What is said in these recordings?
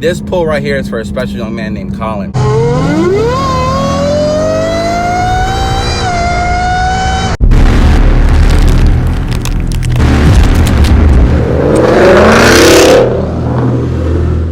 This pull right here is for a special young man named Colin.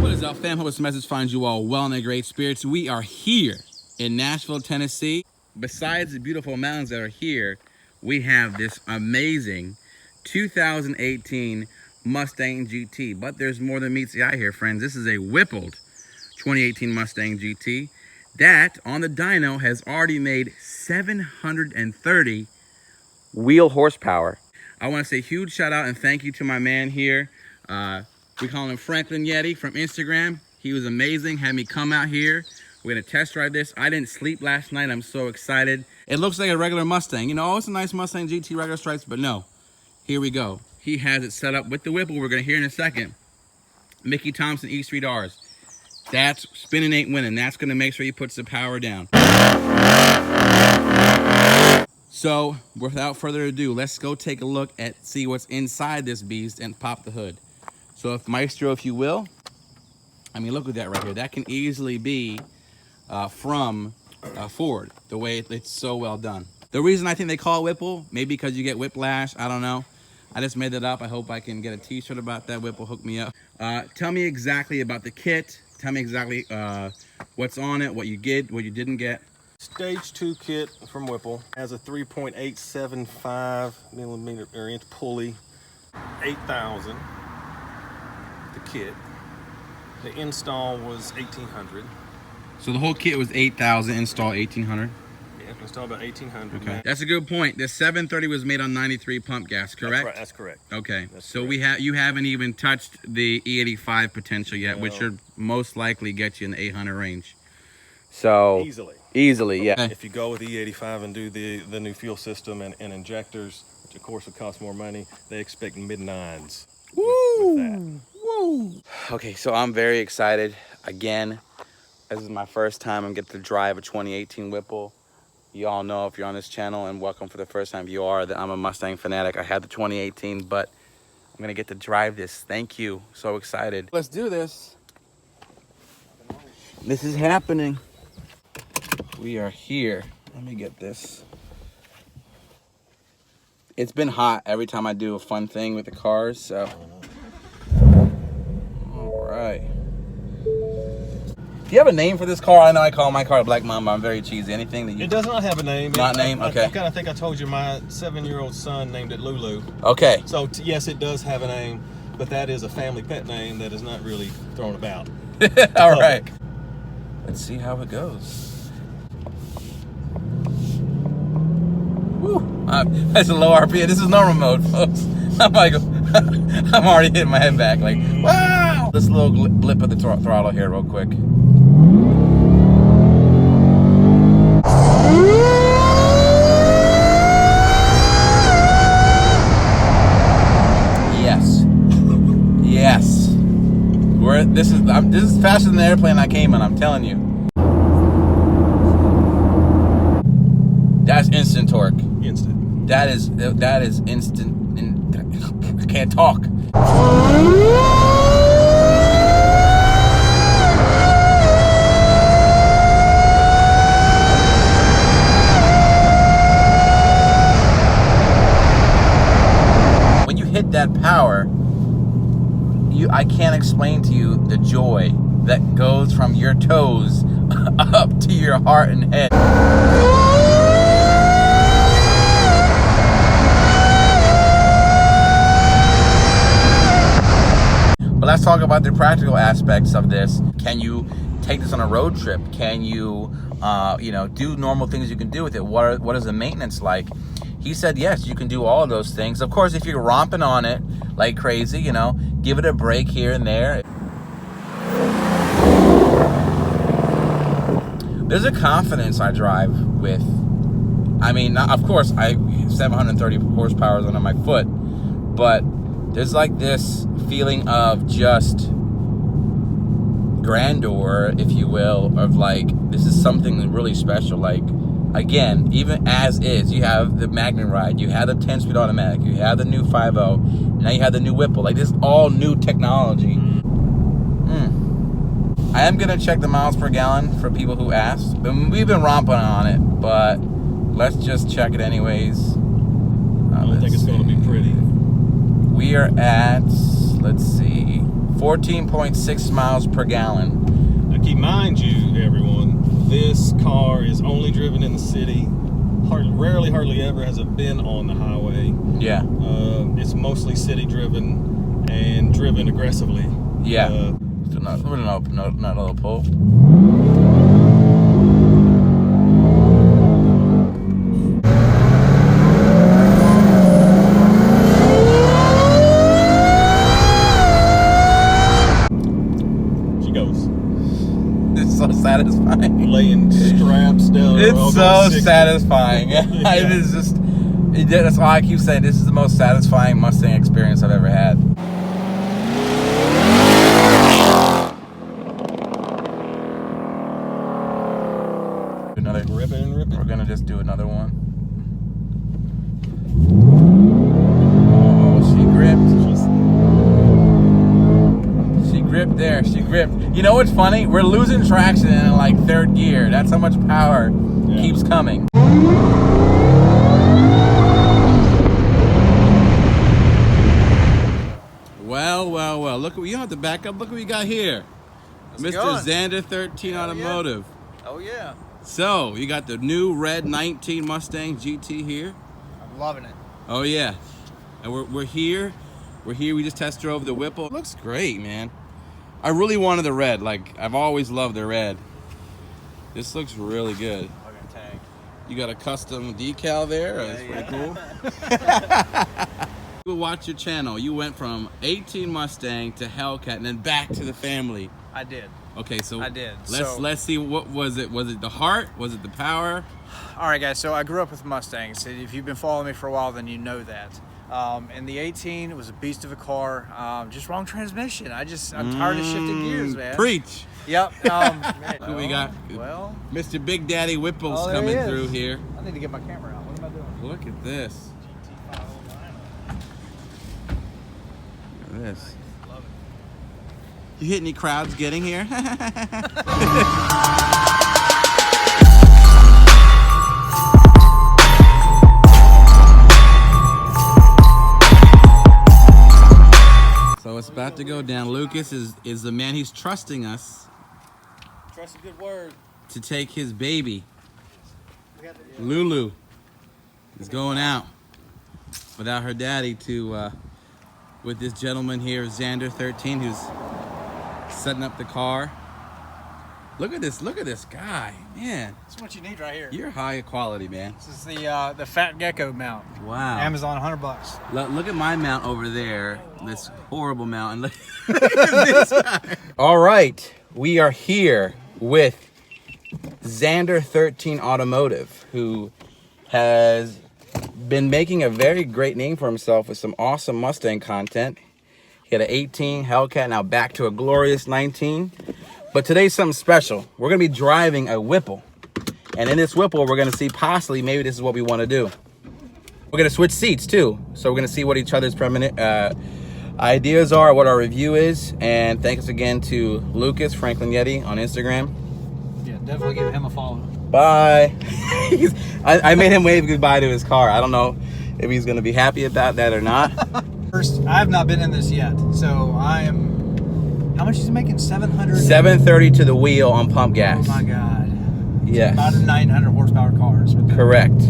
What is up, fam? Hope this message finds you all well in their great spirits. We are here in Nashville, Tennessee. Besides the beautiful mountains that are here, we have this amazing 2018 Mustang GT. But there's more than meets the eye here, friends. This is a whippled 2018 Mustang GT that on the dyno has already made 730 wheel horsepower. I want to say huge shout out and thank you to my man here. We call him Franklin Yeti from Instagram. He was amazing, had me come out here. We're gonna test drive this. I didn't sleep last night. I'm so excited. It looks like a regular Mustang. You know, oh, it's a nice Mustang GT, regular stripes, but no. Here we go. He has it set up with the Whipple. We're gonna hear in a second. Mickey Thompson E Street R's. That's spinning ain't winning. That's gonna make sure he puts the power down. So, without further ado, let's go take a look at see what's inside this beast and pop the hood. So, if Maestro, if you will, I mean, look at that right here. That can easily be from Ford, the way it's so well done. The reason I think they call it Whipple, maybe because you get whiplash, I don't know. I just made that up. I hope I can get a t-shirt about that. Whipple, hook me up. Tell me exactly about the kit. Tell me exactly what's on it, what you get, what you didn't get. Stage 2 kit from Whipple has a 3.875 millimeter or inch pulley, 8,000. The kit. The install was 1,800. So the whole kit was 8,000, install 1,800. Yeah, install about 1,800. Okay, that's a good point. The 730 was made on 93 pump gas, correct? That's right. That's correct. Okay, that's so correct. you haven't even touched the E85 potential yet, which should most likely get you in the 800 range. So easily, yeah. If you go with E85 and do the new fuel system and injectors, which of course would cost more money, they expect mid-9s. With that. Woo! Okay, so I'm very excited. Again, this is my first time I'm getting to drive a 2018 Whipple. You all know if you're on this channel, and welcome for the first time if you are, that I'm a Mustang fanatic. I had the 2018, but I'm gonna get to drive this. Thank you, so excited. Let's do this. This is happening. We are here. Let me get this. It's been hot every time I do a fun thing with the cars, so. All right. Do you have a name for this car? I know I call my car Black Mamba. I'm very cheesy. Anything that you... It does not have a name. Not name? Okay. I kind of think I told you my 7-year-old son named it Lulu. Okay. So yes, it does have a name, but that is a family pet name that is not really thrown about. All right. Let's see how it goes. Woo. That's a low RPM. This is normal mode, folks. I'm like, I'm already hitting my head back. Like, wow! This little blip of the throttle here, real quick. Yes. Yes. This is faster than the airplane I came in. I'm telling you. That's instant torque. Instant. That is instant. I can't talk. When you hit that power, I can't explain to you the joy that goes from your toes up to your heart and head. But let's talk about the practical aspects of this. Can you take this on a road trip? Can you, do normal things you can do with it? What is the maintenance like? He said, yes, you can do all of those things. Of course, if you're romping on it like crazy, give it a break here and there. There's a confidence I drive with. I mean, of course, I 730 horsepower is under my foot, but there's like this feeling of just grandeur, if you will, of like, this is something really special. Like, again, even as is, you have the Magnum Ride, you have the 10-speed automatic, you have the new 5.0, now you have the new Whipple. Like, this is all new technology. I am gonna check the miles per gallon for people who asked. We've been romping on it, but let's just check it anyways. I don't think it's going to be pretty. We are at, let's see, 14.6 miles per gallon. Now keep mind you, everyone, this car is only driven in the city. Hardly ever has it been on the highway. Yeah. It's mostly city driven and driven aggressively. Yeah. Not a little pull. She goes. It's so satisfying. Laying straps down. It's so 60. satisfying. Yeah. It is just. That's why I keep saying this is the most satisfying Mustang experience I've ever had. Another Rip it and rip it. We're gonna just do another one. Oh, she gripped. She gripped there. She gripped. You know what's funny? We're losing traction in like third gear. That's how much power keeps coming. Well. Look what you have to back up. Look what we got here. Mr. Xander 13 Automotive. Oh yeah. So, you got the new red 19 Mustang GT here. I'm loving it. Oh yeah. And we're here. We're here. We just test drove the Whipple. It looks great, man. I really wanted the red. Like, I've always loved the red. This looks really good. Tag. You got a custom decal there. That's pretty cool. People watch your channel. You went from 18 Mustang to Hellcat and then back to the family. I did. Okay, so I did. Let's see, what was it? Was it the heart? Was it the power? All right, guys. So I grew up with Mustangs. If you've been following me for a while, then you know that. And the 18 was a beast of a car. Just wrong transmission. I'm tired of shifting gears, man. Preach. Yep. Who we got? Well, Mr. Big Daddy Whipple's there coming he is. through here. I need to get my camera out. What am I doing? Look at this. GT500. Look at this. Love it. You hit any crowds getting here? So it's about to go down. Lucas is the man. He's trusting us Trust a good word. to take his baby. Lulu is going out without her daddy to with this gentleman here, Xander 13, who's setting up the car. Look at this guy, man. That's what you need right here. You're high quality, man. This is the Fat Gecko mount. Wow. Amazon, $100. Look at my mount over there. This horrible mount. And look at this guy. All right, we are here with Xander 13 Automotive, who has been making a very great name for himself with some awesome Mustang content. He had an 18 Hellcat, now back to a glorious 19. But today's something special. We're gonna be driving a Whipple. And in this Whipple, we're gonna see possibly, maybe this is what we wanna do. We're gonna switch seats too. So we're gonna see what each other's permanent ideas are, what our review is. And thanks again to Lucas, Franklin Yeti on Instagram. Yeah, definitely give him a follow. Bye. I made him wave goodbye to his car. I don't know if he's gonna be happy about that or not. First, I have not been in this yet, so I am. How much is it making? 700. 730 to the wheel on pump gas. Oh my god. Yes. About a 900 horsepower car. Correct.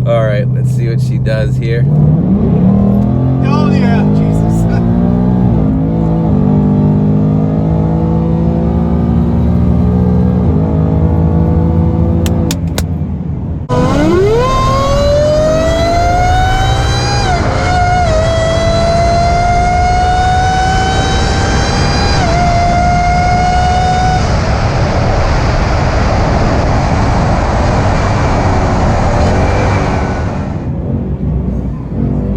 All right, let's see what she does here. Oh yeah, Jesus.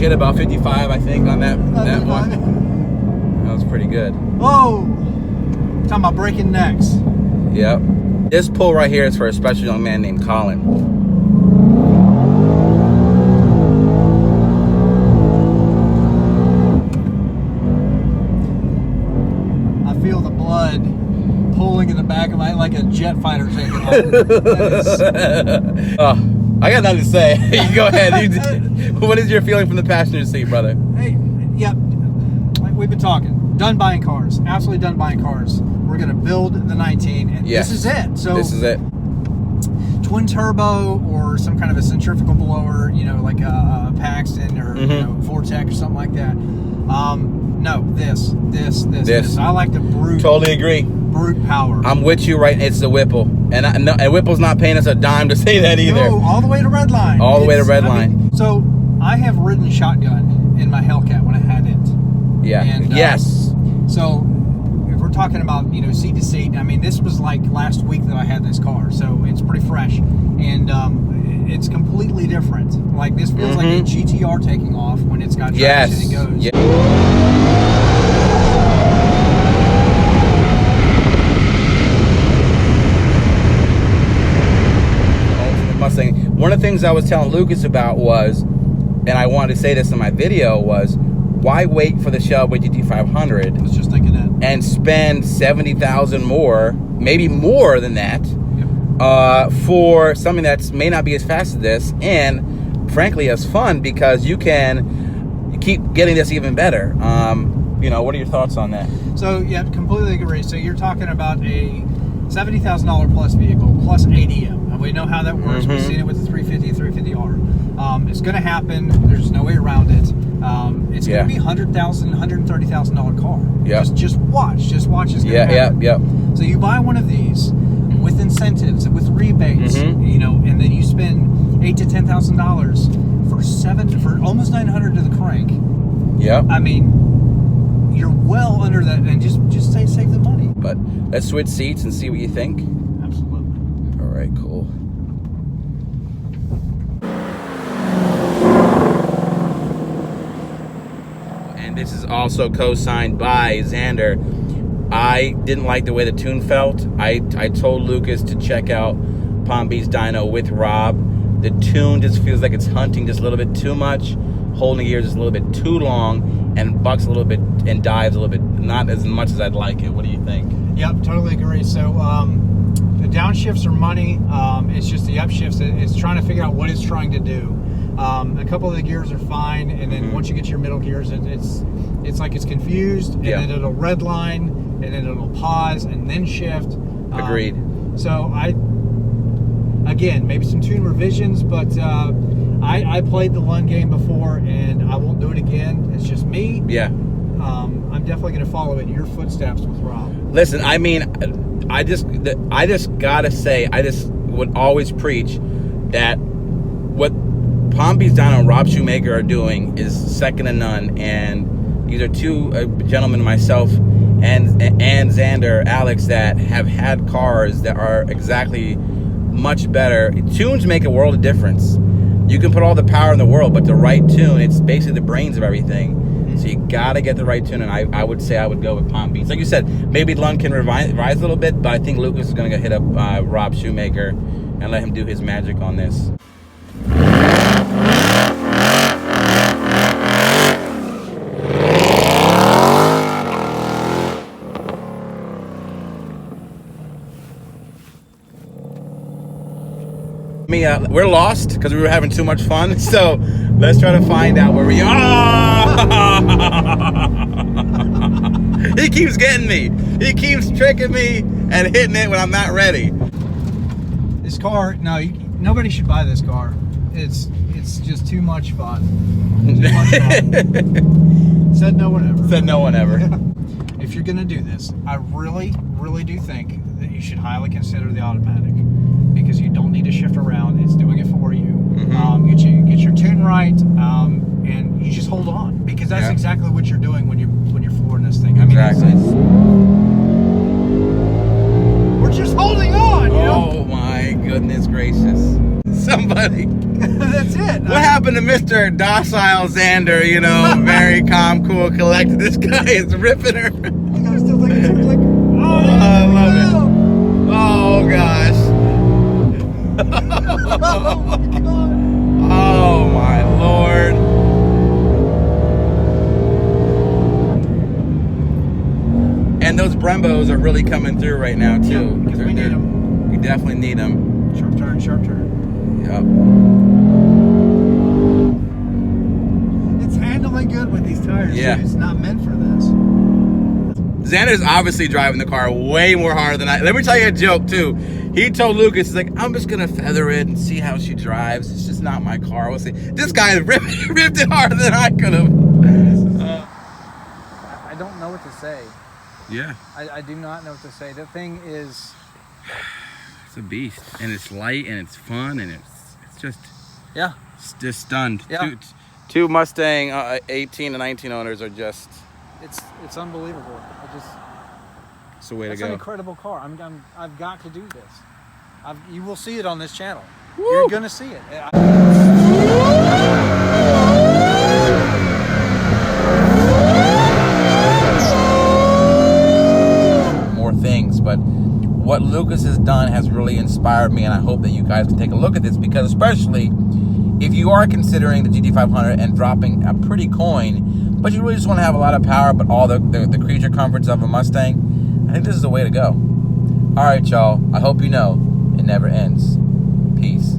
Hit about 55, I think, on that one. That was pretty good. Whoa! Talking about breaking necks. Yep. This pull right here is for a special young man named Colin. I feel the blood pulling feeling in the back of my like a jet fighter taking off. I got nothing to say. You go ahead. What is your feeling from the passenger seat, brother? Hey, yep. Like we've been talking. Done buying cars. Absolutely done buying cars. We're gonna build the 19, and Yes. this is it. So This is it. twin turbo or some kind of a centrifugal blower, you know, like a Paxton or you know, Vortec or something like that. No, this. I like the brute. Totally agree. Brute power. I'm with you, right? It's the Whipple, and and Whipple's not paying us a dime to say that either. No, all the way to Redline. All the way to Redline. So I have ridden shotgun in my Hellcat when I had it. Yeah. And, Yes. So if we're talking about, you know, seat to seat, I mean, this was like last week that I had this car, so it's pretty fresh, and it's completely different. Like this feels like a GTR taking off when it's got traction and it goes. Yeah. Mustang. One of the things I was telling Lucas about was, and I wanted to say this in my video, was why wait for the Shelby GT500? I was just thinking that. And spend $70,000 more, maybe more than that, for something that may not be as fast as this, and frankly as fun, because you can keep getting this even better. You know, what are your thoughts on that? So yeah, completely agree. So you're talking about a $70,000 plus vehicle plus ADM. And we know how that works. We've seen it with the 350 and 350R. It's going to happen. There's no way around it. It's going to be $100,000, $130,000 car. Yeah. Just watch. Just watch. It's going to happen. Yeah. So you buy one of these with incentives, with rebates, you know, and then you spend $8,000 to $10,000 for almost $900 to the crank. Yeah. I mean, you're well under that, and just save the money. But let's switch seats and see what you think. Absolutely. All right, cool. And this is also co-signed by Xander. I didn't like the way the tune felt. I told Lucas to check out Palm Beach Dyno with Rob. The tune just feels like it's hunting just a little bit too much, holding gears just a little bit too long, and bucks a little bit and dives a little bit, not as much as I'd like it. What do you think? Yep, totally agree. So the downshifts are money. It's just the upshifts. It's trying to figure out what it's trying to do. A couple of the gears are fine, and then once you get to your middle gears, it's like it's confused, and then it'll redline, and then it'll pause, and then shift. Agreed. So again, maybe some tune revisions, but I played the Lund game before, and I won't do it again. It's just me. Yeah. I'm definitely going to follow in your footsteps with Rob. Listen, I mean, I just gotta say, I just would always preach that what Palm Beach Dyno and Rob Shoemaker are doing is second to none. And these are two gentlemen, myself and Xander, Alex, that have had cars that are exactly much better. Tunes make a world of difference. You can put all the power in the world, but the right tune, it's basically the brains of everything. So you gotta get the right tune, and I would say I would go with Palm Beach. Like you said, maybe Lund can revise a little bit, but I think Lucas is gonna hit up Rob Shoemaker and let him do his magic on this. We're lost because we were having too much fun, so let's try to find out where we are. He keeps getting me. He keeps tricking me and hitting it when I'm not ready. This car, no, nobody should buy this car. It's just too much fun. Too much fun. Said no one ever. Said no one ever. If you're gonna do this, I really do think that you should highly consider the automatic, because you don't need to shift around. It's doing it for you. Get your tune right, and you just hold on, because that's exactly what you're doing when you're flooring this thing. I mean, we're just holding on. You know? Oh my goodness gracious! Somebody. That's it. What happened to Mr. Docile Xander? You know, very calm, cool, collected. This guy is ripping her. I'm still thinking, Oh, I love it. Oh gosh. oh my God. Oh my Lord. And And those Brembos are really coming through right now too. Yeah, because we need them. We definitely need them. Sharp turn, sharp turn. Yep. It's handling good with these tires. Yeah. Dude. It's not meant for this. Xander's obviously driving the car way more harder than I. Let me tell you a joke too. He told Lucas, he's like, I'm just gonna feather it and see how she drives. It's just not my car. We'll see. This guy ripped it harder than I could have. I don't know what to say. Yeah. I do not know what to say. The thing is, It's a beast, and it's light, and it's fun, and it's just yeah, just stunned. Yeah. Two Mustang 18 to 19 owners are just. it's unbelievable. It's the way to It's go. an incredible car. I've got to do this. You will see it on this channel. Woo! You're gonna see it. More things, but what Lucas has done has really inspired me, and I hope that you guys can take a look at this, because especially if you are considering the GT500 and dropping a pretty coin, but you really just want to have a lot of power but all the creature comforts of a Mustang, I think this is the way to go. All right, y'all. I hope you know it never ends. Peace.